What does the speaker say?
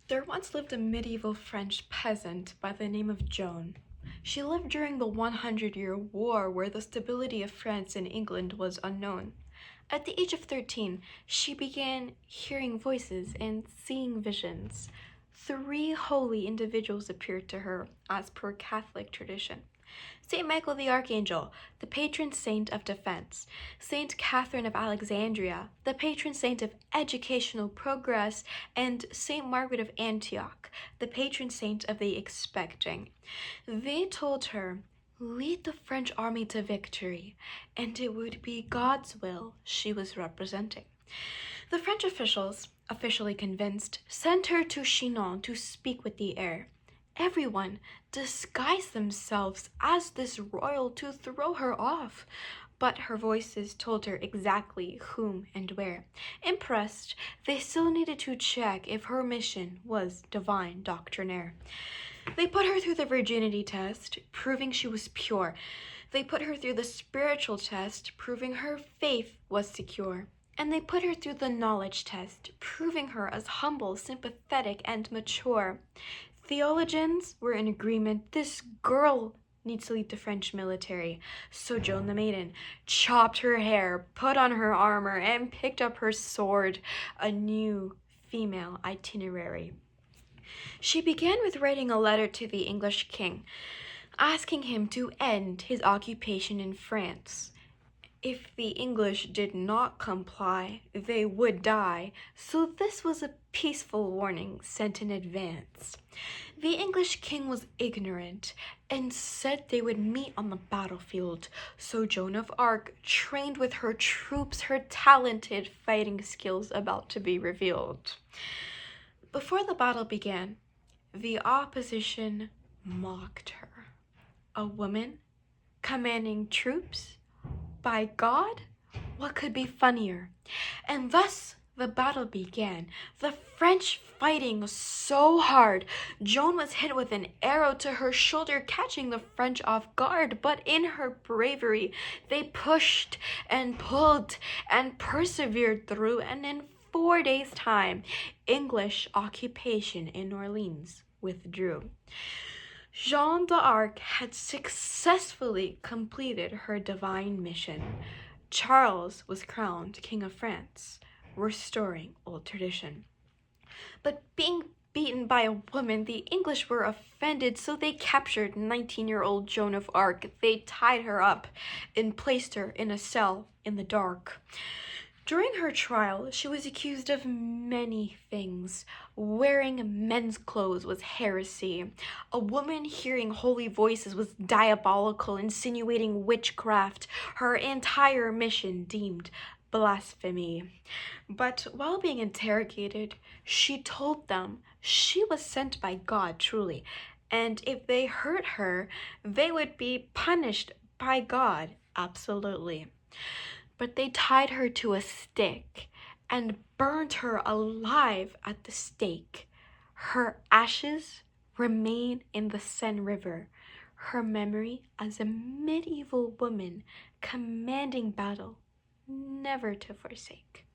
There once lived a medieval French peasant by the name of Joan. She lived during the 100-Year War, where the stability of France and England was unknown. At the age of 13, she began hearing voices and seeing visions. Three holy individuals appeared to her, as per Catholic tradition. Saint Michael the Archangel, the patron saint of defense. Saint Catherine of Alexandria, the patron saint of educational progress. And Saint Margaret of Antioch, the patron saint of the expecting. They told her, lead the French army to victory, and it would be God's will she was representing. The French officials, officially convinced, sent her to Chinon to speak with the heir. Everyone disguised themselves as this royal to throw her off, but her voices told her exactly whom and where. Impressed, they still needed to check if her mission was divine doctrinaire. They put her through the virginity test, proving she was pure. They put her through the spiritual test, proving her faith was secure. And they put her through the knowledge test, proving her as humble, sympathetic, and mature. Theologians were in agreement this girl needs to lead the French military. So Joan the Maiden chopped her hair, put on her armor, and picked up her sword, a new female itinerary. She began with writing a letter to the English king, asking him to end his occupation in France. If the English did not comply, they would die, so this was a peaceful warning sent in advance. The English king was ignorant and said they would meet on the battlefield, so Joan of Arc trained with her troops her talented fighting skills about to be revealed. Before the battle began, the opposition mocked her. A woman commanding troops? By God, what could be funnier? And thus the battle began. The French fighting so hard. Joan was hit with an arrow to her shoulder, catching the French off guard. But in her bravery, they pushed and pulled and persevered through. And in 4 days' time, English occupation in Orleans withdrew. Jeanne d'Arc had successfully completed her divine mission. Charles was crowned King of France, restoring old tradition. But being beaten by a woman, the English were offended, so they captured 19-year-old Joan of Arc. They tied her up and placed her in a cell in the dark. During her trial, she was accused of many things. Wearing men's clothes was heresy. A woman hearing holy voices was diabolical, insinuating witchcraft. Her entire mission deemed blasphemy. But while being interrogated, she told them she was sent by God truly, and if they hurt her, they would be punished by God absolutely. But they tied her to a stick and burned her alive at the stake. Her ashes remain in the Seine River, her memory as a medieval woman commanding battle, never to forsake.